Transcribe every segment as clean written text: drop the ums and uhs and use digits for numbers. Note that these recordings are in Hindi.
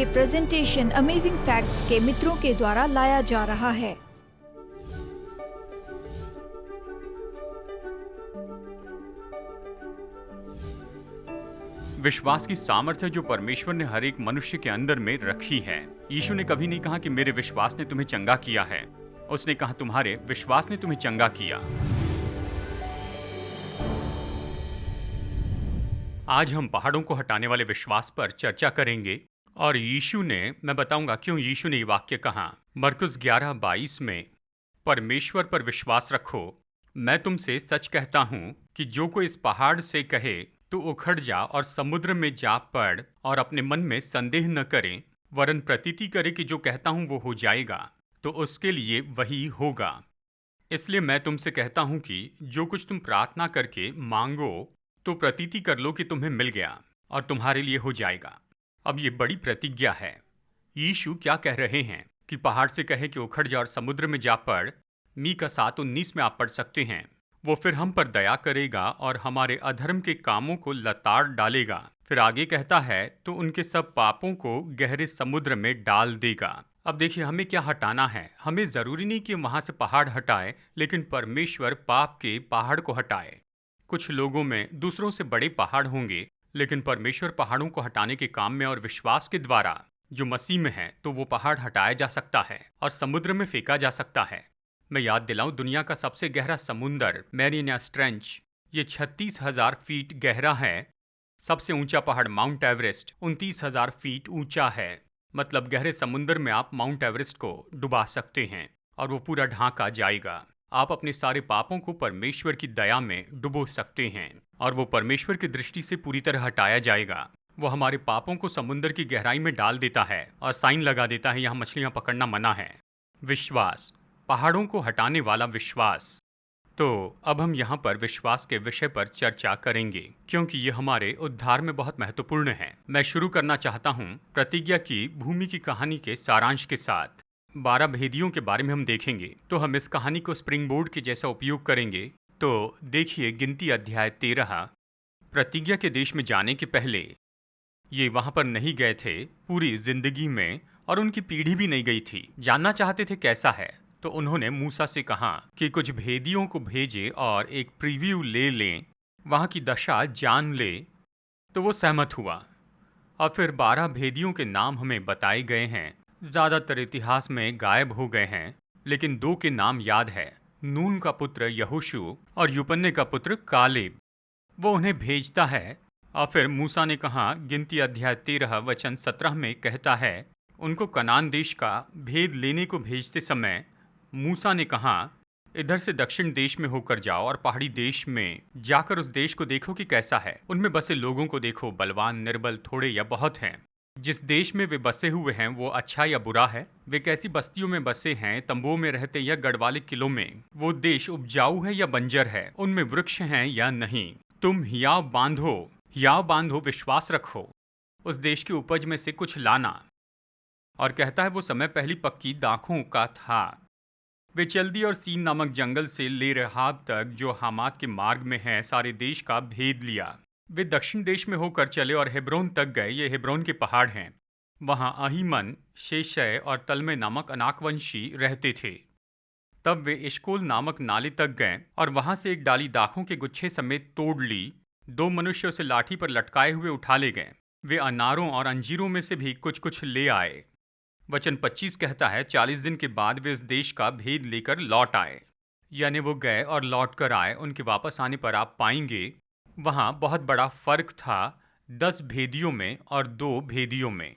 ये प्रेजेंटेशन अमेजिंग फैक्ट्स के मित्रों के द्वारा लाया जा रहा है। विश्वास की सामर्थ्य जो परमेश्वर ने हर एक मनुष्य के अंदर में रखी है। यीशु ने कभी नहीं कहा कि मेरे विश्वास ने तुम्हें चंगा किया है। उसने कहा तुम्हारे विश्वास ने तुम्हें चंगा किया। आज हम पहाड़ों को हटाने वाले विश्वास पर चर्चा करेंगे और मैं बताऊंगा क्यों यीशु ने ये वाक्य कहा। मरकुस 11:22 में, परमेश्वर पर विश्वास रखो, मैं तुमसे सच कहता हूं कि जो कोई इस पहाड़ से कहे तो उखड़ जा और समुद्र में जा पड़ और अपने मन में संदेह न करे, वरन प्रतीति करे कि जो कहता हूं वो हो जाएगा, तो उसके लिए वही होगा। इसलिए मैं तुमसे कहता हूं कि जो कुछ तुम प्रार्थना करके मांगो तो प्रतीति कर लो कि तुम्हें मिल गया और तुम्हारे लिए हो जाएगा। अब ये बड़ी प्रतिज्ञा है। यीशु क्या कह रहे हैं कि पहाड़ से कहे कि उखड़ जा और समुद्र में जा पड़। मीका 7:19 में आप पढ़ सकते हैं, वो फिर हम पर दया करेगा और हमारे अधर्म के कामों को लताड़ डालेगा। फिर आगे कहता है तो उनके सब पापों को गहरे समुद्र में डाल देगा। अब देखिए हमें क्या हटाना है। हमें जरूरी नहीं कि वहां से पहाड़ हटाए, लेकिन परमेश्वर पाप के पहाड़ को हटाए। कुछ लोगों में दूसरों से बड़े पहाड़ होंगे, लेकिन परमेश्वर पहाड़ों को हटाने के काम में और विश्वास के द्वारा जो मसीह में है, तो वो पहाड़ हटाया जा सकता है और समुद्र में फेंका जा सकता है। मैं याद दिलाऊं, दुनिया का सबसे गहरा समुंदर मैरियाना ट्रेंच, ये 36,000 फीट गहरा है। सबसे ऊंचा पहाड़ माउंट एवरेस्ट 29,000 फीट ऊंचा है। मतलब गहरे समुंदर में आप माउंट एवरेस्ट को डुबा सकते हैं और वो पूरा ढांका जाएगा। आप अपने सारे पापों को परमेश्वर की दया में डुबो सकते हैं और वो परमेश्वर की दृष्टि से पूरी तरह हटाया जाएगा। वो हमारे पापों को समुंदर की गहराई में डाल देता है और साइन लगा देता है, यहाँ मछलियाँ पकड़ना मना है। विश्वास, पहाड़ों को हटाने वाला विश्वास। तो अब हम यहाँ पर विश्वास के विषय पर चर्चा करेंगे, क्योंकि ये हमारे उद्धार में बहुत महत्वपूर्ण है। मैं शुरू करना चाहता हूँ प्रतिज्ञा की भूमि की कहानी के सारांश के साथ। 12 भेदियों के बारे में हम देखेंगे, तो हम इस कहानी को स्प्रिंग बोर्ड के जैसा उपयोग करेंगे। तो देखिए गिनती अध्याय 13। प्रतिज्ञा के देश में जाने के पहले ये वहाँ पर नहीं गए थे पूरी जिंदगी में, और उनकी पीढ़ी भी नहीं गई थी। जानना चाहते थे कैसा है, तो उन्होंने मूसा से कहा कि कुछ भेदियों को भेजे और एक प्रीव्यू ले लें, वहाँ की दशा जान ले। तो वो सहमत हुआ और फिर 12 भेदियों के नाम हमें बताए गए हैं। ज़्यादातर इतिहास में गायब हो गए हैं, लेकिन 2 के नाम याद है, नून का पुत्र यहोशू और यूपन्ने का पुत्र कालेब। वो उन्हें भेजता है और फिर मूसा ने कहा, गिनती अध्याय 13 वचन 17 में कहता है, उनको कनान देश का भेद लेने को भेजते समय मूसा ने कहा, इधर से दक्षिण देश में होकर जाओ और पहाड़ी देश में जाकर उस देश को देखो कि कैसा है। उनमें बसे लोगों को देखो, बलवान, निर्बल, थोड़े या बहुत हैं। जिस देश में वे बसे हुए हैं वो अच्छा या बुरा है। वे कैसी बस्तियों में बसे हैं, तंबुओं में रहते या गढ़वाले किलों में। वो देश उपजाऊ है या बंजर है, उनमें वृक्ष हैं या नहीं। तुम हियाव बांधो, विश्वास रखो, उस देश की उपज में से कुछ लाना। और कहता है वो समय पहली पक्की दाखों का था। वे चल्दी और सीन नामक जंगल से ले रहाब तक, जो हामात के मार्ग में है, सारे देश का भेद लिया। वे दक्षिण देश में होकर चले और हेब्रोन तक गए। ये हेब्रोन के पहाड़ हैं। वहाँ अहीमन, शेशय और तलमे नामक अनाकवंशी रहते थे। तब वे इश्कोल नामक नाले तक गए और वहाँ से एक डाली दाखों के गुच्छे समेत तोड़ ली। 2 मनुष्य उसे लाठी पर लटकाए हुए उठा ले गए। वे अनारों और अंजीरों में से भी कुछ कुछ ले आए। वचन 25 कहता है, 40 दिन के बाद वे उस देश का भेद लेकर लौट आए। यानी वो गए और लौट कर आए। उनके वापस आने पर आप पाएंगे वहाँ बहुत बड़ा फर्क था 10 भेदियों में और 2 भेदियों में।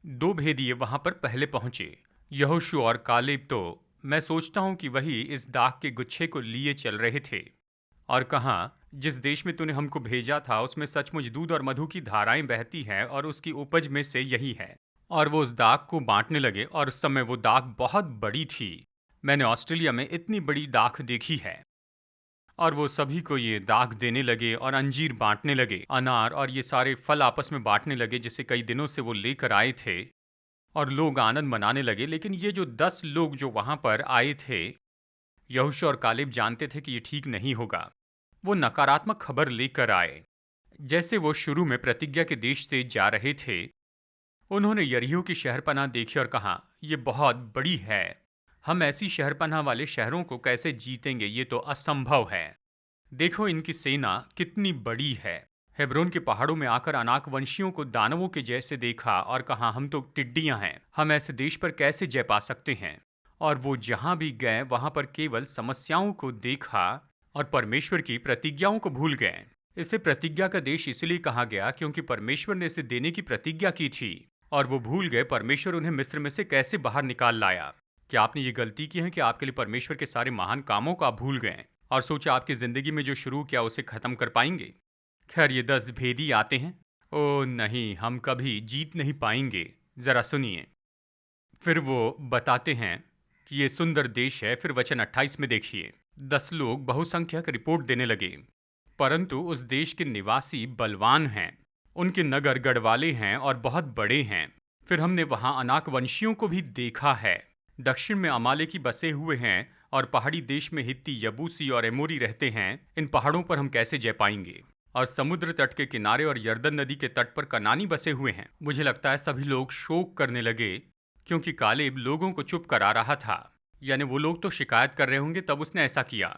2 भेदिये वहाँ पर पहले पहुँचे, यहोशू और कालेब। तो मैं सोचता हूँ कि वही इस दाख के गुच्छे को लिए चल रहे थे और कहा, जिस देश में तूने हमको भेजा था उसमें सचमुच दूध और मधु की धाराएं बहती हैं और उसकी उपज में से यही है। और वो उस दाख को बांटने लगे और उस समय वो दाख बहुत बड़ी थी। मैंने ऑस्ट्रेलिया में इतनी बड़ी दाख देखी है। और वो सभी को ये दाख देने लगे और अंजीर बांटने लगे, अनार और ये सारे फल आपस में बांटने लगे, जिसे कई दिनों से वो लेकर आए थे, और लोग आनंद मनाने लगे। लेकिन ये जो 10 लोग जो वहाँ पर आए थे, यहोशू और कालेब जानते थे कि ये ठीक नहीं होगा। वो नकारात्मक खबर लेकर आए। जैसे वो शुरू में प्रतिज्ञा के देश से जा रहे थे, उन्होंने यरीहो की शहरपनाह देखी और कहा, ये बहुत बड़ी है। हम ऐसी शहरपनाह वाले शहरों को कैसे जीतेंगे, ये तो असंभव है। देखो इनकी सेना कितनी बड़ी है। हेब्रोन के पहाड़ों में आकर अनाक वंशियों को दानवों के जैसे देखा और कहा, हम तो टिड्डियां हैं, हम ऐसे देश पर कैसे जय पा सकते हैं। और वो जहां भी गए वहां पर केवल समस्याओं को देखा और परमेश्वर की प्रतिज्ञाओं को भूल गए। इसे प्रतिज्ञा का देश इसलिए कहा गया क्योंकि परमेश्वर ने इसे देने की प्रतिज्ञा की थी और वो भूल गए परमेश्वर उन्हें मिस्र में से कैसे बाहर निकाल लाया। क्या आपने ये गलती की है कि आपके लिए परमेश्वर के सारे महान कामों को आप भूल गए और सोचा आपकी जिंदगी में जो शुरू किया उसे खत्म कर पाएंगे? खैर, ये 10 भेदी आते हैं। ओ नहीं, हम कभी जीत नहीं पाएंगे। जरा सुनिए। फिर वो बताते हैं कि ये सुंदर देश है। फिर वचन 28 में देखिए, 10 लोग बहुसंख्यक रिपोर्ट देने लगे, परंतु उस देश के निवासी बलवान हैं, उनके नगर गढ़वाले हैं और बहुत बड़े हैं। फिर हमने वहां अनाक वंशियों को भी देखा है। दक्षिण में अमालेकी बसे हुए हैं और पहाड़ी देश में हित्ती, यबूसी और एमोरी रहते हैं। इन पहाड़ों पर हम कैसे जय पाएंगे? और समुद्र तट के किनारे और यर्दन नदी के तट पर कनानी बसे हुए हैं। मुझे लगता है सभी लोग शोक करने लगे क्योंकि कालेब लोगों को चुप करा रहा था। यानी वो लोग तो शिकायत कर रहे होंगे तब उसने ऐसा किया।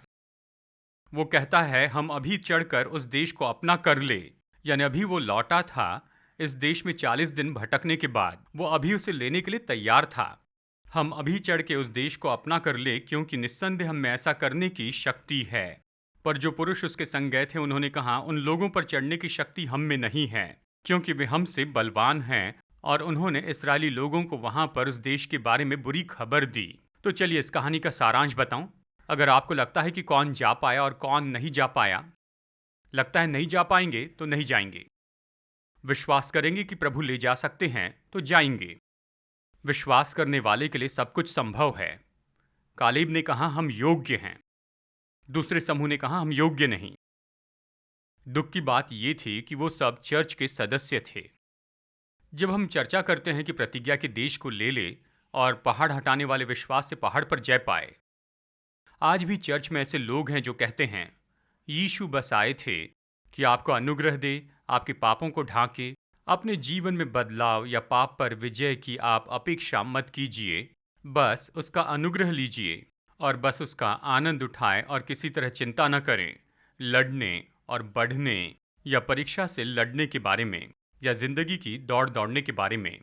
वो कहता है, हम अभी चढ़कर उस देश को अपना कर ले। यानी अभी वो लौटा था इस देश में 40 दिन भटकने के बाद, वो अभी उसे लेने के लिए तैयार था। हम अभी चढ़ के उस देश को अपना कर ले, क्योंकि निस्संदेह हम में ऐसा करने की शक्ति है। पर जो पुरुष उसके संग गए थे उन्होंने कहा, उन लोगों पर चढ़ने की शक्ति हम में नहीं है, क्योंकि वे हमसे बलवान हैं। और उन्होंने इस्राएली लोगों को वहां पर उस देश के बारे में बुरी खबर दी। तो चलिए इस कहानी का सारांश बताऊं। अगर आपको लगता है कि कौन जा पाया और कौन नहीं जा पाया, लगता है नहीं जा पाएंगे तो नहीं जाएंगे, विश्वास करेंगे कि प्रभु ले जा सकते हैं तो जाएंगे। विश्वास करने वाले के लिए सब कुछ संभव है। कालेब ने कहा, हम योग्य हैं। दूसरे समूह ने कहा, हम योग्य नहीं। दुख की बात यह थी कि वो सब चर्च के सदस्य थे। जब हम चर्चा करते हैं कि प्रतिज्ञा के देश को ले ले और पहाड़ हटाने वाले विश्वास से पहाड़ पर जय पाए, आज भी चर्च में ऐसे लोग हैं जो कहते हैं, यीशु बस आए थे कि आपको अनुग्रह दे, आपके पापों को ढांके, अपने जीवन में बदलाव या पाप पर विजय की आप अपेक्षा मत कीजिए, बस उसका अनुग्रह लीजिए और बस उसका आनंद उठाएं और किसी तरह चिंता न करें लड़ने और बढ़ने या परीक्षा से लड़ने के बारे में या जिंदगी की दौड़ दौड़ने के बारे में।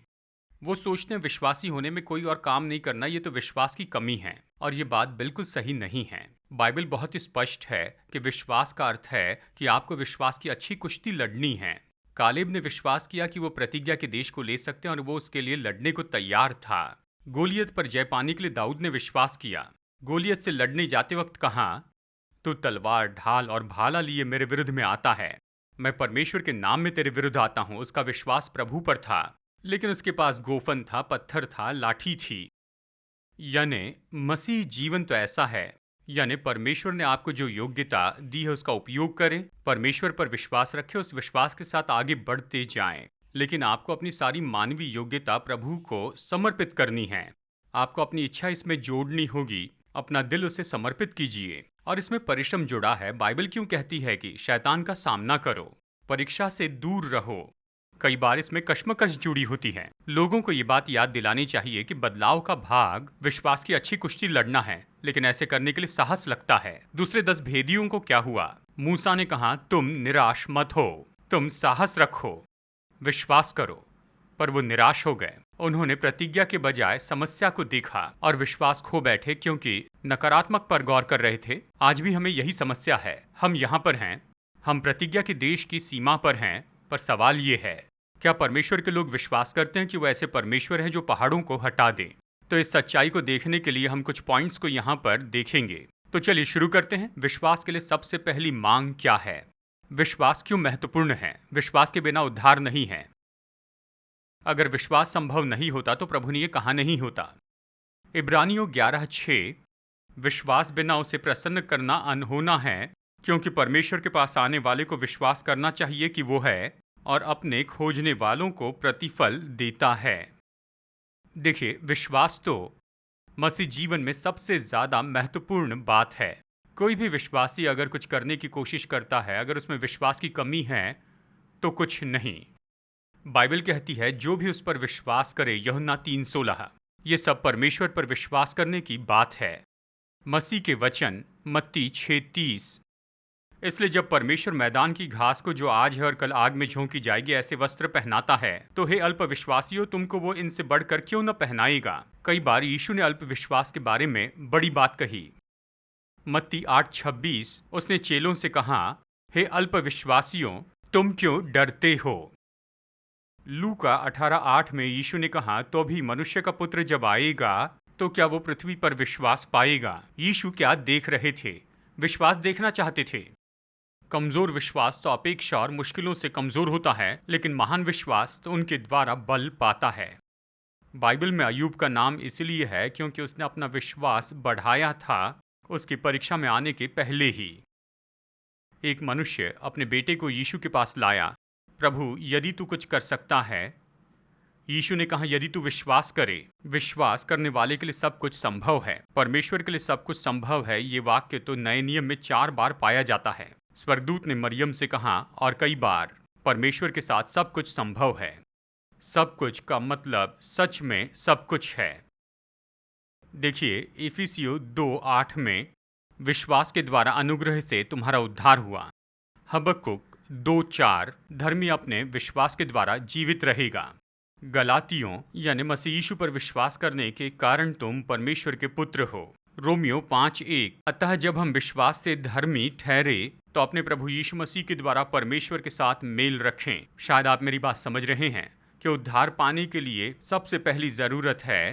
वो सोचते हैं विश्वासी होने में कोई और काम नहीं करना, ये तो विश्वास की कमी है, और ये बात बिल्कुल सही नहीं है। बाइबल बहुत ही स्पष्ट है कि विश्वास का अर्थ है कि आपको विश्वास की अच्छी कुश्ती लड़नी है। कालेब ने विश्वास किया कि वो प्रतिज्ञा के देश को ले सकते हैं और वो उसके लिए लड़ने को तैयार था। गोलियत पर जय पाने के लिए दाऊद ने विश्वास किया। गोलियत से लड़ने जाते वक्त कहा, तू तलवार, ढाल और भाला लिए मेरे विरुद्ध में आता है, मैं परमेश्वर के नाम में तेरे विरुद्ध आता हूं। उसका विश्वास प्रभु पर था, लेकिन उसके पास गोफन था, पत्थर था, लाठी थी। यानी मसीह जीवन तो ऐसा है, यानी परमेश्वर ने आपको जो योग्यता दी है उसका उपयोग करें, परमेश्वर पर विश्वास रखें, उस विश्वास के साथ आगे बढ़ते जाएं। लेकिन आपको अपनी सारी मानवीय योग्यता प्रभु को समर्पित करनी है। आपको अपनी इच्छा इसमें जोड़नी होगी, अपना दिल उसे समर्पित कीजिए। और इसमें परिश्रम जुड़ा है। बाइबल क्यों कहती है कि शैतान का सामना करो, परीक्षा से दूर रहो? कई बार इसमें कश्मकश जुड़ी होती है। लोगों को ये बात याद दिलानी चाहिए कि बदलाव का भाग विश्वास की अच्छी कुश्ती लड़ना है, लेकिन ऐसे करने के लिए साहस लगता है। दूसरे 10 भेदियों को क्या हुआ? मूसा ने कहा, तुम निराश मत हो, तुम साहस रखो, विश्वास करो। पर वो निराश हो गए। उन्होंने प्रतिज्ञा के बजाय समस्या को देखा और विश्वास खो बैठे, क्योंकि नकारात्मक पर गौर कर रहे थे। आज भी हमें यही समस्या है। हम यहाँ पर हैं, हम प्रतिज्ञा के देश की सीमा पर हैं, पर सवाल ये है, क्या परमेश्वर के लोग विश्वास करते हैं कि वो ऐसे परमेश्वर हैं जो पहाड़ों को हटा दें? तो इस सच्चाई को देखने के लिए हम कुछ पॉइंट्स को यहाँ पर देखेंगे। तो चलिए शुरू करते हैं। विश्वास के लिए सबसे पहली मांग क्या है? विश्वास क्यों महत्वपूर्ण है? विश्वास के बिना उद्धार नहीं है। अगर विश्वास संभव नहीं होता तो प्रभु ने ये कहा नहीं होता। इब्रानियों 11:6, विश्वास बिना उसे प्रसन्न करना अनहोना है, क्योंकि परमेश्वर के पास आने वाले को विश्वास करना चाहिए कि वो है और अपने खोजने वालों को प्रतिफल देता है। देखिए, विश्वास तो मसीह जीवन में सबसे ज़्यादा महत्वपूर्ण बात है। कोई भी विश्वासी अगर कुछ करने की कोशिश करता है, अगर उसमें विश्वास की कमी है तो कुछ नहीं। बाइबल कहती है जो भी उस पर विश्वास करे, यूहन्ना 3:16, ये सब परमेश्वर पर विश्वास करने की बात है। मसीह के वचन मत्ती 6:30। इसलिए जब परमेश्वर मैदान की घास को जो आज है और कल आग में झोंकी जाएगी ऐसे वस्त्र पहनाता है, तो हे अल्प विश्वासियों, तुमको वो इनसे बढ़कर क्यों न पहनाएगा। कई बार यीशु ने अल्प विश्वास के बारे में बड़ी बात कही। मत्ती 8:26 उसने चेलों से कहा, हे अल्प विश्वासियों, तुम क्यों डरते हो। लूका 18:8 में यीशु ने कहा, तो भी मनुष्य का पुत्र जब आएगा तो क्या वो पृथ्वी पर विश्वास पाएगा। यीशु क्या देख रहे थे? विश्वास देखना चाहते थे। कमजोर विश्वास तो अपेक्षा और मुश्किलों से कमजोर होता है, लेकिन महान विश्वास तो उनके द्वारा बल पाता है। बाइबल में अय्यूब का नाम इसलिए है क्योंकि उसने अपना विश्वास बढ़ाया था उसकी परीक्षा में आने के पहले ही। एक मनुष्य अपने बेटे को यीशु के पास लाया। प्रभु, यदि तू कुछ कर सकता है। यीशु ने कहा, यदि तू विश्वास करे। विश्वास करने वाले के लिए सब कुछ संभव है। परमेश्वर के लिए सब कुछ संभव है। ये वाक्य तो नए नियम में 4 बार पाया जाता है। स्वर्गदूत ने मरियम से कहा, और कई बार, परमेश्वर के साथ सब कुछ संभव है। सब कुछ का मतलब सच में सब कुछ है। देखिए, इफिसियों 2:8 में विश्वास के द्वारा अनुग्रह से तुम्हारा उद्धार हुआ। हबक्कुक 2:4 धर्मी अपने विश्वास के द्वारा जीवित रहेगा। गलातियों यानी मसीह यीशु पर विश्वास करने के कारण तुम परमेश्वर के पुत्र हो। रोमियो 5:1 अतः जब हम विश्वास से धर्मी ठहरे तो अपने प्रभु यीशु मसीह के द्वारा परमेश्वर के साथ मेल रखें। शायद आप मेरी बात समझ रहे हैं कि उद्धार पाने के लिए सबसे पहली ज़रूरत है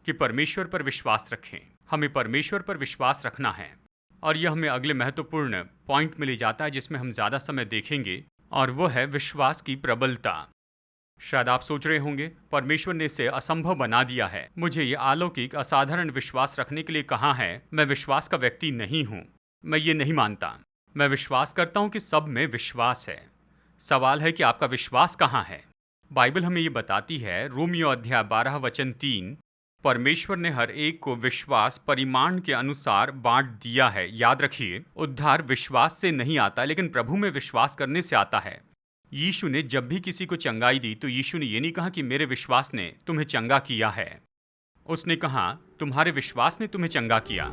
कि परमेश्वर पर विश्वास रखें। हमें परमेश्वर पर विश्वास रखना है, और यह हमें अगले महत्वपूर्ण पॉइंट में ले जाता है जिसमें हम ज़्यादा समय देखेंगे, और वो है विश्वास की प्रबलता। शायद आप सोच रहे होंगे, परमेश्वर ने इसे असंभव बना दिया है। मुझे ये अलौकिक असाधारण विश्वास रखने के लिए कहा है। मैं विश्वास का व्यक्ति नहीं हूँ। मैं ये नहीं मानता। मैं विश्वास करता हूँ कि सब में विश्वास है। सवाल है कि आपका विश्वास कहाँ है। बाइबल हमें ये बताती है, रोमियो अध्याय 12 वचन 3, परमेश्वर ने हर एक को विश्वास परिमाण के अनुसार बांट दिया है। याद रखिए, उद्धार विश्वास से नहीं आता, लेकिन प्रभु में विश्वास करने से आता है। यीशु ने जब भी किसी को चंगाई दी तो यीशु ने ये नहीं कहा कि मेरे विश्वास ने तुम्हें चंगा किया है। उसने कहा, तुम्हारे विश्वास ने तुम्हें चंगा किया।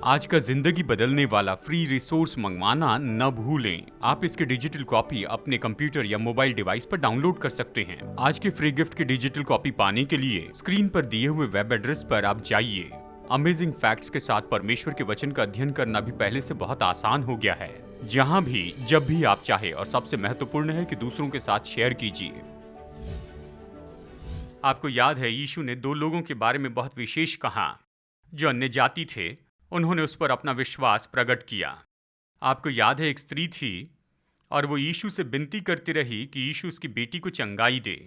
आज का जिंदगी बदलने वाला फ्री रिसोर्स मंगवाना न भूलें। आप इसकी डिजिटल कॉपी अपने कंप्यूटर या मोबाइल डिवाइस पर डाउनलोड कर सकते हैं। आज के फ्री गिफ्ट की डिजिटल कॉपी पाने के लिए स्क्रीन पर दिए हुए वेब एड्रेस पर आप जाइए। अमेजिंग फैक्ट्स के साथ परमेश्वर के वचन का अध्ययन करना भी पहले से बहुत आसान हो गया है। जहां भी जब भी आप चाहे, और सबसे महत्वपूर्ण है कि दूसरों के साथ शेयर कीजिए। आपको याद है, यीशु ने 2 लोगों के बारे में बहुत विशेष कहा जो अन्य जाति थे। उन्होंने उस पर अपना विश्वास प्रकट किया। आपको याद है, एक स्त्री थी और वो यीशु से विनती करती रही कि यीशु उसकी बेटी को चंगाई दे,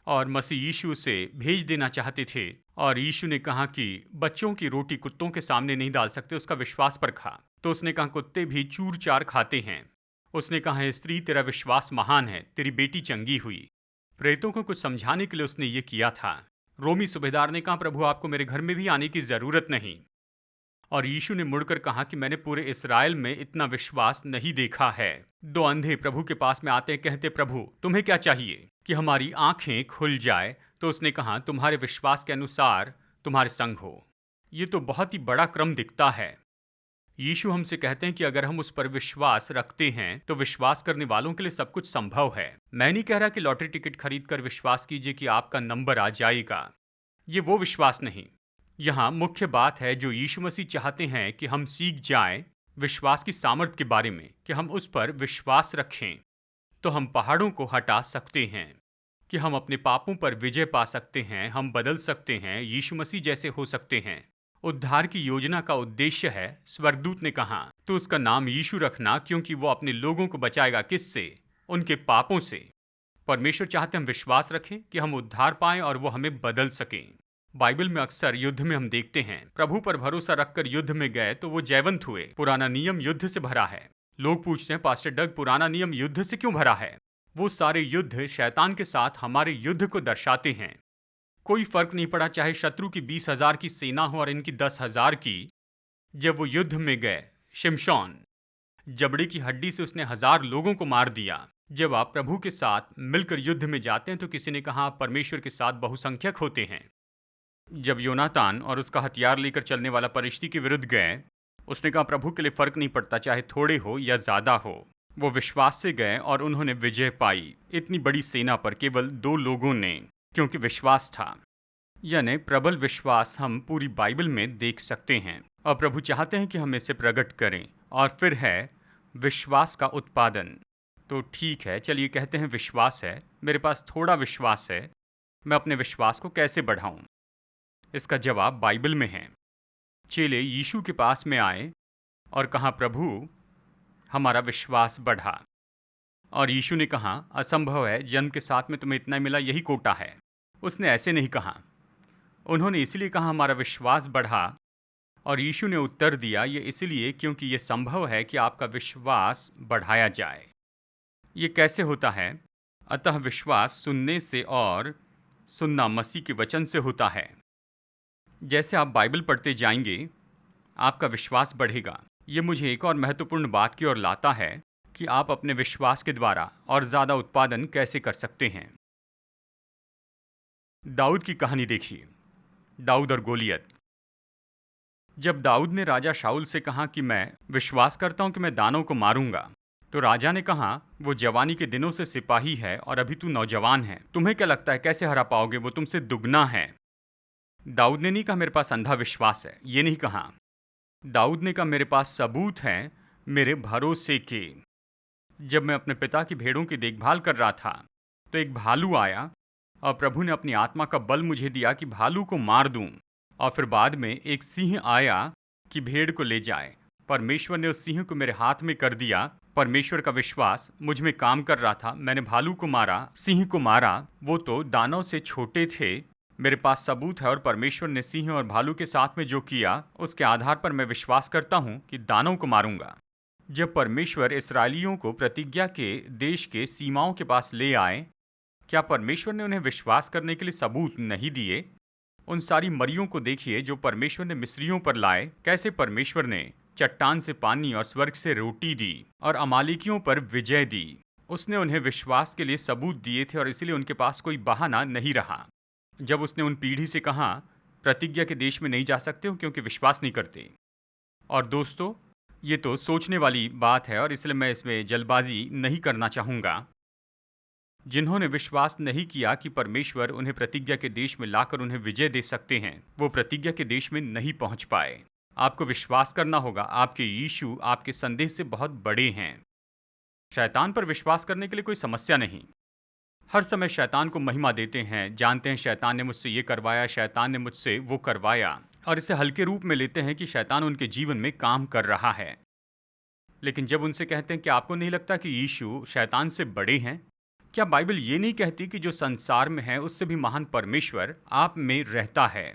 और मसीह यीशु उसे भेज देना चाहते थे। और यीशु ने कहा कि बच्चों की रोटी कुत्तों के सामने नहीं डाल सकते, उसका विश्वास पर खा। तो उसने कहा, कुत्ते भी चूर चार खाते हैं। उसने कहा, स्त्री, तेरा विश्वास महान है, तेरी बेटी चंगी हुई। प्रेतों को कुछ समझाने के लिए उसने ये किया था। रोमी सूबेदार ने कहा, प्रभु, आपको मेरे घर में भी आने की जरूरत नहीं। और यीशु ने मुड़कर कहा कि मैंने पूरे इस्राएल में इतना विश्वास नहीं देखा है। 2 अंधे प्रभु के पास में आते, कहते, प्रभु, तुम्हें क्या चाहिए कि हमारी आंखें खुल जाए। तो उसने कहा, तुम्हारे विश्वास के अनुसार तुम्हारे संग हो। ये तो बहुत ही बड़ा क्रम दिखता है। यीशु हमसे कहते हैं कि अगर हम उस पर विश्वास रखते हैं तो विश्वास करने वालों के लिए सब कुछ संभव है। मैं नहीं कह रहा कि लॉटरी टिकट खरीद कर विश्वास कीजिए कि आपका नंबर आ जाएगा। ये वो विश्वास नहीं। यहाँ मुख्य बात है जो यीशु मसीह चाहते हैं कि हम सीख जाएं विश्वास की सामर्थ्य के बारे में, कि हम उस पर विश्वास रखें तो हम पहाड़ों को हटा सकते हैं, कि हम अपने पापों पर विजय पा सकते हैं, हम बदल सकते हैं, यीशु मसीह जैसे हो सकते हैं। उद्धार की योजना का उद्देश्य है, स्वर्गदूत ने कहा, तो उसका नाम यीशु रखना, क्योंकि वो अपने लोगों को बचाएगा। किससे? उनके पापों से। परमेश्वर चाहते हम विश्वास रखें कि हम उद्धार पाएं और वो हमें बदल सकें। बाइबल में अक्सर युद्ध में हम देखते हैं, प्रभु पर भरोसा रखकर युद्ध में गए तो वो जयवंत हुए। पुराना नियम युद्ध से भरा है। लोग पूछते हैं, पास्टर डग, पुराना नियम युद्ध से क्यों भरा है? वो सारे युद्ध शैतान के साथ हमारे युद्ध को दर्शाते हैं। कोई फर्क नहीं पड़ा चाहे शत्रु की 20,000 की सेना हो और इनकी 10,000 की। जब वो युद्ध में गए, शिमशोन जबड़े की हड्डी से उसने 1000 लोगों को मार दिया। जब आप प्रभु के साथ मिलकर युद्ध में जाते हैं तो किसी ने कहा आप परमेश्वर के साथ बहुसंख्यक होते हैं। जब योनातान और उसका हथियार लेकर चलने वाला परिश्ती के विरुद्ध गए, उसने कहा प्रभु के लिए फर्क नहीं पड़ता चाहे थोड़े हो या ज्यादा हो। वो विश्वास से गए और उन्होंने विजय पाई इतनी बड़ी सेना पर केवल 2 लोगों ने, क्योंकि विश्वास था। यानी प्रबल विश्वास हम पूरी बाइबल में देख सकते हैं और प्रभु चाहते हैं कि हम इसे प्रकट करें। और फिर है विश्वास का उत्पादन। तो ठीक है, चलिए कहते हैं विश्वास है, मेरे पास थोड़ा विश्वास है, मैं अपने विश्वास को कैसे बढ़ाऊं? इसका जवाब बाइबल में है। चेले यीशु के पास में आए और कहा प्रभु हमारा विश्वास बढ़ा। और यीशु ने कहा असंभव है, जन्म के साथ में तुम्हें इतना मिला, यही कोटा है। उसने ऐसे नहीं कहा, उन्होंने इसलिए कहा हमारा विश्वास बढ़ा। और यीशु ने उत्तर दिया ये इसलिए क्योंकि ये संभव है कि आपका विश्वास बढ़ाया जाए। ये कैसे होता है? अतः विश्वास सुनने से और सुनना मसीह के वचन से होता है। जैसे आप बाइबल पढ़ते जाएंगे आपका विश्वास बढ़ेगा। ये मुझे एक और महत्वपूर्ण बात की ओर लाता है कि आप अपने विश्वास के द्वारा और ज़्यादा उत्पादन कैसे कर सकते हैं। दाऊद की कहानी देखिए, दाऊद और गोलियत। जब दाऊद ने राजा शाऊल से कहा कि मैं विश्वास करता हूं कि मैं दानों को मारूंगा, तो राजा ने कहा वो जवानी के दिनों से सिपाही है और अभी तू नौजवान है, तुम्हें क्या लगता है कैसे हरा पाओगे, वो तुमसे दुगना है। दाऊद ने नहीं कहा मेरे पास अंधा विश्वास है, ये नहीं कहा। दाऊद ने कहा मेरे पास सबूत हैं मेरे भरोसे के। जब मैं अपने पिता की भेड़ों की देखभाल कर रहा था तो एक भालू आया और प्रभु ने अपनी आत्मा का बल मुझे दिया कि भालू को मार दूं। और फिर बाद में एक सिंह आया कि भेड़ को ले जाए। परमेश्वर ने उस सिंह को मेरे हाथ में कर दिया। परमेश्वर का विश्वास मुझ में काम कर रहा था। मैंने भालू को मारा, सिंह को मारा, वो तो दानव से छोटे थे। मेरे पास सबूत है और परमेश्वर ने सिंह और भालू के साथ में जो किया उसके आधार पर मैं विश्वास करता हूं कि दानव को मारूंगा। जब परमेश्वर इस्राएलियों को प्रतिज्ञा के देश के सीमाओं के पास ले आए, क्या परमेश्वर ने उन्हें विश्वास करने के लिए सबूत नहीं दिए? उन सारी मरियों को देखिए जो परमेश्वर ने मिस्रियों पर लाए। कैसे परमेश्वर ने चट्टान से पानी और स्वर्ग से रोटी दी और अमालिकियों पर विजय दी। उसने उन्हें विश्वास के लिए सबूत दिए थे और इसलिए उनके पास कोई बहाना नहीं रहा। जब उसने उन पीढ़ी से कहा प्रतिज्ञा के देश में नहीं जा सकते हो क्योंकि विश्वास नहीं करते। और दोस्तों, ये तो सोचने वाली बात है और इसलिए मैं इसमें जल्दबाजी नहीं करना चाहूँगा। जिन्होंने विश्वास नहीं किया कि परमेश्वर उन्हें प्रतिज्ञा के देश में लाकर उन्हें विजय दे सकते हैं, वो प्रतिज्ञा के देश में नहीं पहुंच पाए। आपको विश्वास करना होगा आपके यीशु आपके संदेश से बहुत बड़े हैं। शैतान पर विश्वास करने के लिए कोई समस्या नहीं। हर समय शैतान को महिमा देते हैं, जानते हैं शैतान ने मुझसे ये करवाया, शैतान ने मुझसे वो करवाया, और इसे हल्के रूप में लेते हैं कि शैतान उनके जीवन में काम कर रहा है। लेकिन जब उनसे कहते हैं कि आपको नहीं लगता कि यीशु शैतान से बड़े हैं? क्या बाइबल ये नहीं कहती कि जो संसार में है उससे भी महान परमेश्वर आप में रहता है?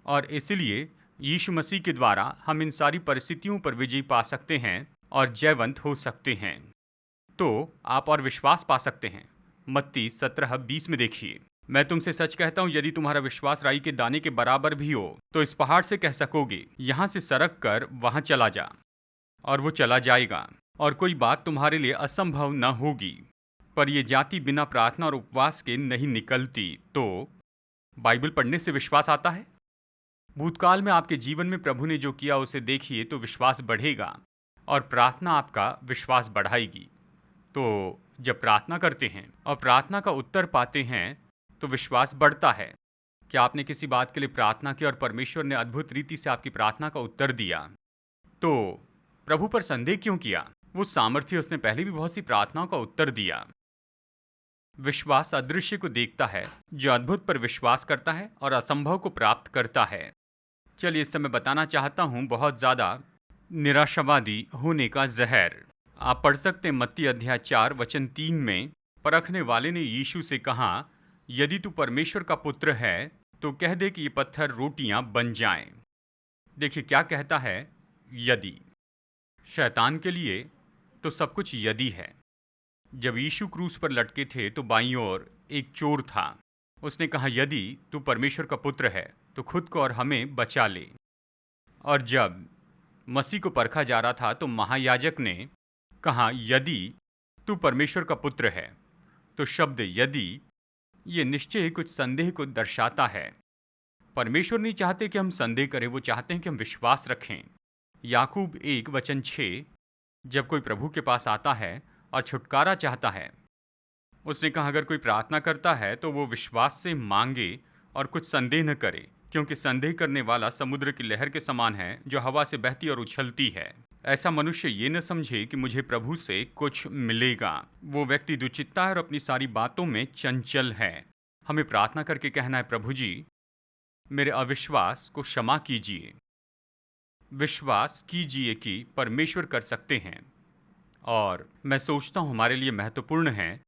और इसलिए यीशु मसीह के द्वारा हम इन सारी परिस्थितियों पर विजय पा सकते हैं और जयवंत हो सकते हैं। तो आप और विश्वास पा सकते हैं। मत्ती 17:20 में देखिए, मैं तुमसे सच कहता हूँ यदि तुम्हारा विश्वास राई के दाने के बराबर भी हो तो इस पहाड़ से कह सकोगे यहाँ से सरक कर वहाँ चला जा, और वो चला जाएगा, और कोई बात तुम्हारे लिए असंभव न होगी। पर ये जाति बिना प्रार्थना और उपवास के नहीं निकलती। तो बाइबल पढ़ने से विश्वास आता है। भूतकाल में आपके जीवन में प्रभु ने जो किया उसे देखिए तो विश्वास बढ़ेगा, और प्रार्थना आपका विश्वास बढ़ाएगी। तो जब प्रार्थना करते हैं और प्रार्थना का उत्तर पाते हैं तो विश्वास बढ़ता है। क्या आपने किसी बात के लिए प्रार्थना की और परमेश्वर ने अद्भुत रीति से आपकी प्रार्थना का उत्तर दिया? तो प्रभु पर संदेह क्यों किया? वो सामर्थ्य, उसने पहले भी बहुत सी प्रार्थनाओं का उत्तर दिया। विश्वास अदृश्य को देखता है, जो अद्भुत पर विश्वास करता है और असंभव को प्राप्त करता है। चलिए, इस समय बताना चाहता हूँ बहुत ज़्यादा निराशावादी होने का जहर। आप पढ़ सकते हैं मत्ती अध्याय 4 वचन 3 में, परखने वाले ने यीशु से कहा यदि तू परमेश्वर का पुत्र है तो कह दे कि ये पत्थर रोटियां बन जाएं। देखिए क्या कहता है, यदि। शैतान के लिए तो सब कुछ यदि है। जब यीशु क्रूस पर लटके थे तो बाईं ओर एक चोर था। उसने कहा यदि तू परमेश्वर का पुत्र है तो खुद को और हमें बचा ले। और जब मसीह को परखा जा रहा था तो महायाजक ने कहा यदि तू परमेश्वर का पुत्र है। तो शब्द यदि ये निश्चय ही कुछ संदेह को दर्शाता है। परमेश्वर नहीं चाहते कि हम संदेह करें, वो चाहते हैं कि हम विश्वास रखें। याकूब 1:6, जब कोई प्रभु के पास आता है और छुटकारा चाहता है, उसने कहा अगर कोई प्रार्थना करता है तो वो विश्वास से मांगे और कुछ संदेह न करे, क्योंकि संदेह करने वाला समुद्र की लहर के समान है जो हवा से बहती और उछलती है। ऐसा मनुष्य ये न समझे कि मुझे प्रभु से कुछ मिलेगा। वो व्यक्ति दुचित्ता है और अपनी सारी बातों में चंचल है। हमें प्रार्थना करके कहना है, प्रभु जी मेरे अविश्वास को क्षमा कीजिए। विश्वास कीजिए कि परमेश्वर कर सकते हैं। और मैं सोचता हूँ हमारे लिए महत्वपूर्ण है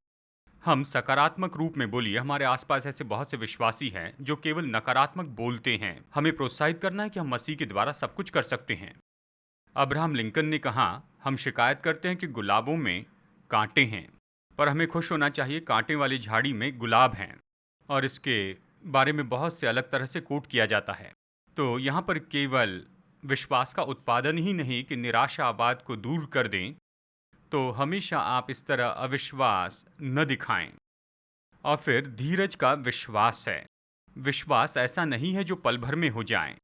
हम सकारात्मक रूप में बोलिए। हमारे आसपास ऐसे बहुत से विश्वासी हैं जो केवल नकारात्मक बोलते हैं। हमें प्रोत्साहित करना है कि हम मसीह के द्वारा सब कुछ कर सकते हैं। अब्राहम लिंकन ने कहा, हम शिकायत करते हैं कि गुलाबों में कांटे हैं, पर हमें खुश होना चाहिए कांटे वाली झाड़ी में गुलाब हैं। और इसके बारे में बहुत से अलग तरह से कोट किया जाता है। तो यहाँ पर केवल विश्वास का उत्पादन ही नहीं कि निराशावाद को दूर कर दें, तो हमेशा आप इस तरह अविश्वास न दिखाएं। और फिर धीरज का विश्वास है। विश्वास ऐसा नहीं है जो पल भर में हो जाए।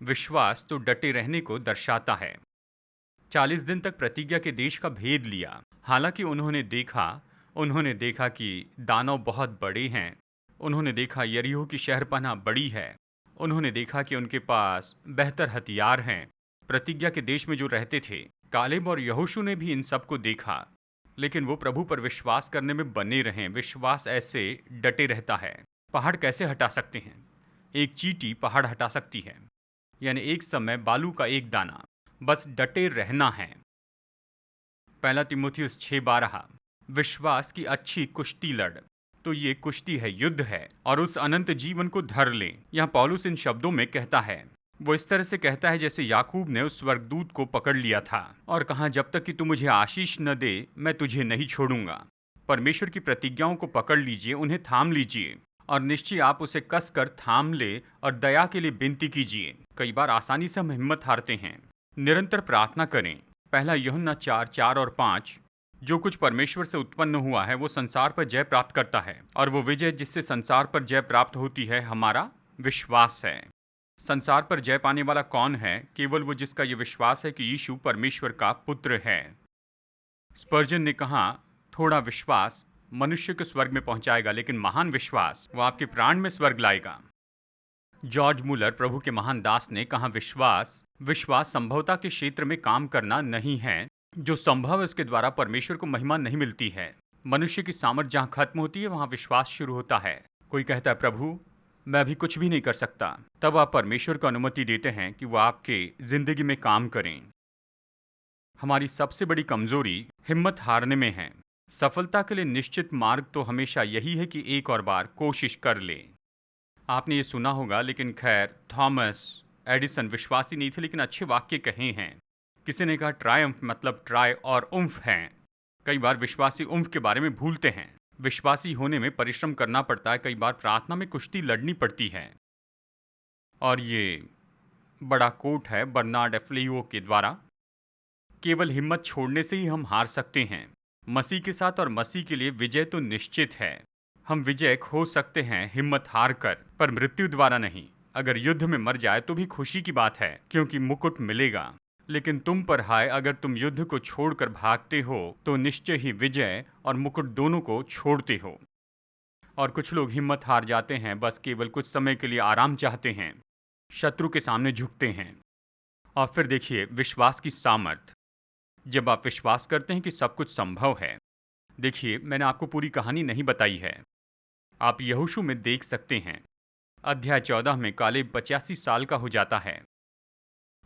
विश्वास तो डटे रहने को दर्शाता है। 40 दिन तक प्रतिज्ञा के देश का भेद लिया। हालांकि उन्होंने देखा कि दानव बहुत बड़े हैं। उन्होंने देखा यरीहो की शहरपनाह बड़ी है। उन्होंने देखा कि उनके पास बेहतर हथियार हैं। प्रतिज्ञा के देश में जो रहते थे, कालेब और यहोशू ने भी इन सब को देखा, लेकिन वो प्रभु पर विश्वास करने में बने रहें। विश्वास ऐसे डटे रहता है। पहाड़ कैसे हटा सकते हैं? एक चींटी पहाड़ हटा सकती है, यानी एक समय बालू का एक दाना। बस डटे रहना है। 1 तीमुथियुस 6:12, विश्वास की अच्छी कुश्ती लड़। तो ये कुश्ती है, युद्ध है, और उस अनंत जीवन को धर ले। यहाँ पौलुस इन शब्दों में कहता है, वो इस तरह से कहता है जैसे याकूब ने उस स्वर्गदूत को पकड़ लिया था और कहा, जब तक कि तू मुझे आशीष न दे मैं तुझे नहीं छोड़ूंगा। परमेश्वर की प्रतिज्ञाओं को पकड़ लीजिए, उन्हें थाम लीजिए, और निश्चय आप उसे कस कर थाम ले और दया के लिए विनती कीजिए। कई बार आसानी से हम हिम्मत हारते हैं। निरंतर प्रार्थना करें। 1 यूहन्ना 4:4 और 5, जो कुछ परमेश्वर से उत्पन्न हुआ है वो संसार पर जय प्राप्त करता है, और वो विजय जिससे संसार पर जय प्राप्त होती है हमारा विश्वास है। संसार पर जय पाने वाला कौन है? केवल वो जिसका ये विश्वास है कि यीशु परमेश्वर का पुत्र है। स्पर्जन ने कहा, थोड़ा विश्वास मनुष्य को स्वर्ग में पहुंचाएगा, लेकिन महान विश्वास वो आपके प्राण में स्वर्ग लाएगा। जॉर्ज मुलर, प्रभु के महान दास, ने कहा, विश्वास संभवता के क्षेत्र में काम करना नहीं है। जो संभव है उसके द्वारा परमेश्वर को महिमा नहीं मिलती है। मनुष्य की सामर्थ जहाँ खत्म होती है वहाँ विश्वास शुरू होता है। कोई कहता है, प्रभु मैं अभी कुछ भी नहीं कर सकता, तब आप परमेश्वर को अनुमति देते हैं कि वो आपके जिंदगी में काम करें। हमारी सबसे बड़ी कमजोरी हिम्मत हारने में है। सफलता के लिए निश्चित मार्ग तो हमेशा यही है कि एक और बार कोशिश कर ले। आपने ये सुना होगा, लेकिन खैर थॉमस एडिसन विश्वासी नहीं थे, लेकिन अच्छे वाक्य कहे हैं। किसी ने कहा ट्रायम्फ मतलब ट्राई और उम्फ हैं। कई बार विश्वासी उम्फ के बारे में भूलते हैं। विश्वासी होने में परिश्रम करना पड़ता है। कई बार प्रार्थना में कुश्ती लड़नी पड़ती है। और ये बड़ा कोट है बर्नार्ड एफ्लेयो के द्वारा, केवल हिम्मत छोड़ने से ही हम हार सकते हैं। मसीह के साथ और मसीह के लिए विजय तो निश्चित है। हम विजय खो सकते हैं हिम्मत हार कर, पर मृत्यु द्वारा नहीं। अगर युद्ध में मर जाए तो भी खुशी की बात है, क्योंकि मुकुट मिलेगा। लेकिन तुम पर हाय, अगर तुम युद्ध को छोड़कर भागते हो तो निश्चय ही विजय और मुकुट दोनों को छोड़ते हो। और कुछ लोग हिम्मत हार जाते हैं, बस केवल कुछ समय के लिए आराम चाहते हैं, शत्रु के सामने झुकते हैं। और फिर देखिए विश्वास की सामर्थ। जब आप विश्वास करते हैं कि सब कुछ संभव है। देखिए, मैंने आपको पूरी कहानी नहीं बताई है, आप यहोशू में देख सकते हैं। अध्याय 14 में कालेब 85 साल का हो जाता है।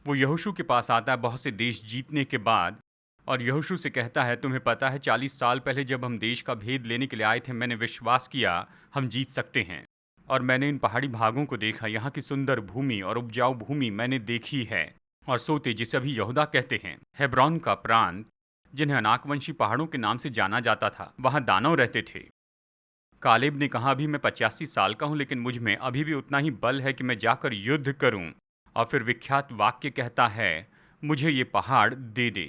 वो यहोशू के पास आता है बहुत से देश जीतने के बाद, और यहोशू से कहता है, तुम्हें पता है 40 साल पहले जब हम देश का भेद लेने के लिए आए थे, मैंने विश्वास किया हम जीत सकते हैं। और मैंने इन पहाड़ी भागों को देखा, यहाँ की सुंदर भूमि और उपजाऊ भूमि मैंने देखी है। और सोते, जिसे अभी यहूदा कहते हैं, हेब्रोन का प्रांत, जिन्हें अनाकवंशी पहाड़ों के नाम से जाना जाता था, वहाँ दानव रहते थे। कालेब ने कहा, अभी मैं 85 साल का हूँ, लेकिन मुझ में अभी भी उतना ही बल है कि मैं जाकर युद्ध करूँ। और फिर विख्यात वाक्य कहता है, मुझे ये पहाड़ दे दे।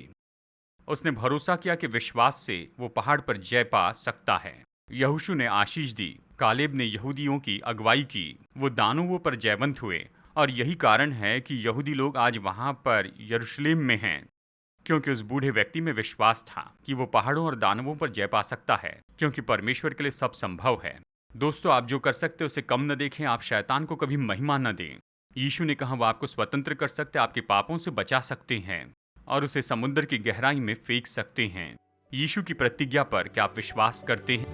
उसने भरोसा किया कि विश्वास से वो पहाड़ पर जय पा सकता है। यहोशू ने आशीष दी, कालेब ने यहूदियों की अगुवाई की, वो दानवों पर जयवंत हुए। और यही कारण है कि यहूदी लोग आज वहां पर यरूशलेम में हैं, क्योंकि उस बूढ़े व्यक्ति में विश्वास था कि वो पहाड़ों और दानवों पर जय पा सकता है, क्योंकि परमेश्वर के लिए सब संभव है। दोस्तों, आप जो कर सकते उसे कम न देखें, आप शैतान को कभी महिमा न दें। यीशु ने कहा वो आपको स्वतंत्र कर सकते, आपके पापों से बचा सकते हैं और उसे समुद्र की गहराई में फेंक सकते हैं। यीशु की प्रतिज्ञा पर क्या आप विश्वास करते हैं?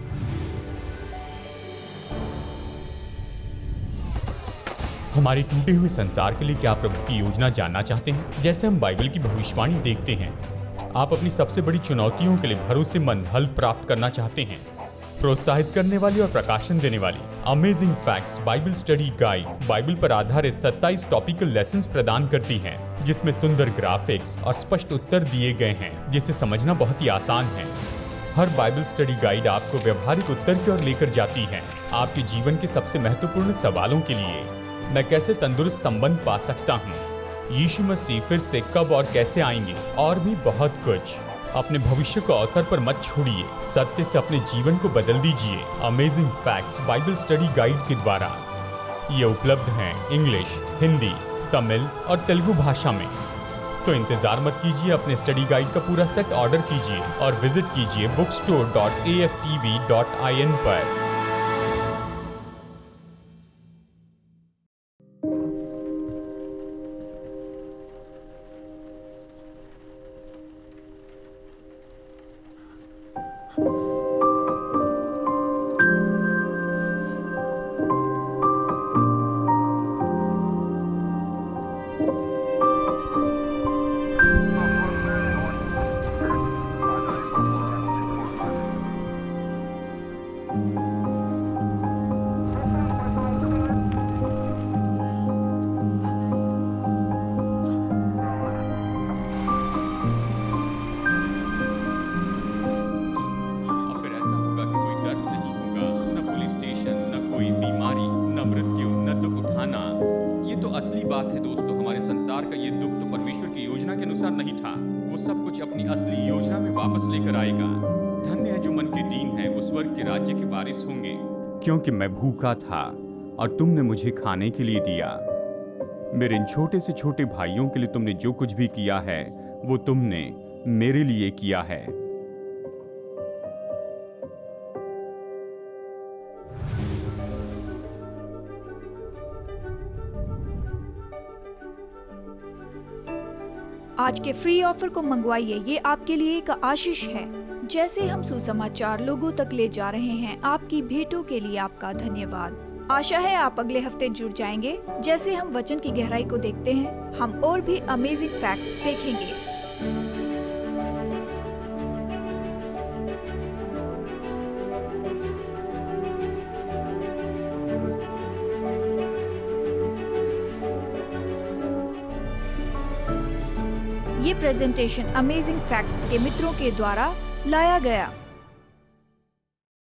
हमारे टूटे हुए संसार के लिए क्या आप प्रभु की योजना जानना चाहते हैं? जैसे हम बाइबल की भविष्यवाणी देखते हैं, आप अपनी सबसे बड़ी चुनौतियों के लिए भरोसेमंद हल प्राप्त करना चाहते हैं। प्रोत्साहित करने वाली और प्रकाशन देने वाली amazing facts Bible study guide Bible पर आधारित 27 टॉपिकल लेसन्स प्रदान करती है, जिसमें सुंदर ग्राफिक्स और स्पष्ट उत्तर दिए गए हैं, जिसे समझना बहुत ही आसान है। हर बाइबल स्टडी गाइड आपको व्यवहारिक उत्तर की ओर लेकर जाती है, आपके जीवन के सबसे महत्वपूर्ण सवालों के लिए। मैं कैसे तंदुरुस्त संबंध पा सकता हूँ, यीशु मसीह फिर से कब और कैसे आएंगे, और भी बहुत कुछ। अपने भविष्य को अवसर पर मत छोड़िए, सत्य से अपने जीवन को बदल दीजिए। Amazing facts Bible study guide के द्वारा ये उपलब्ध हैं इंग्लिश, हिंदी, तमिल और तेलुगु भाषा में। तो इंतजार मत कीजिए, अपने स्टडी गाइड का पूरा सेट ऑर्डर कीजिए और विजिट कीजिए bookstore.aftv.in पर। असली बात है दोस्तों, हमारे संसार का ये दुख तो परमेश्वर की योजना के अनुसार नहीं था। वो सब कुछ अपनी असली योजना में वापस लेकर आएगा। धन्य है जो मन के दीन है, वो स्वर्ग के राज्य के वारिस होंगे। क्योंकि मैं भूखा था और तुमने मुझे खाने के लिए दिया। मेरे इन छोटे से छोटे भाइयों के लिए तुमने जो कुछ भी किया है वो तुमने मेरे लिए किया है। आज के फ्री ऑफर को मंगवाइए, ये आपके लिए एक आशीष है। जैसे हम सुसमाचार लोगों तक ले जा रहे हैं, आपकी भेंटों के लिए आपका धन्यवाद। आशा है आप अगले हफ्ते जुड़ जाएंगे। जैसे हम वचन की गहराई को देखते हैं, हम और भी अमेजिंग फैक्ट्स देखेंगे। ये प्रेजेंटेशन अमेजिंग फैक्ट्स के मित्रों के द्वारा लाया गया।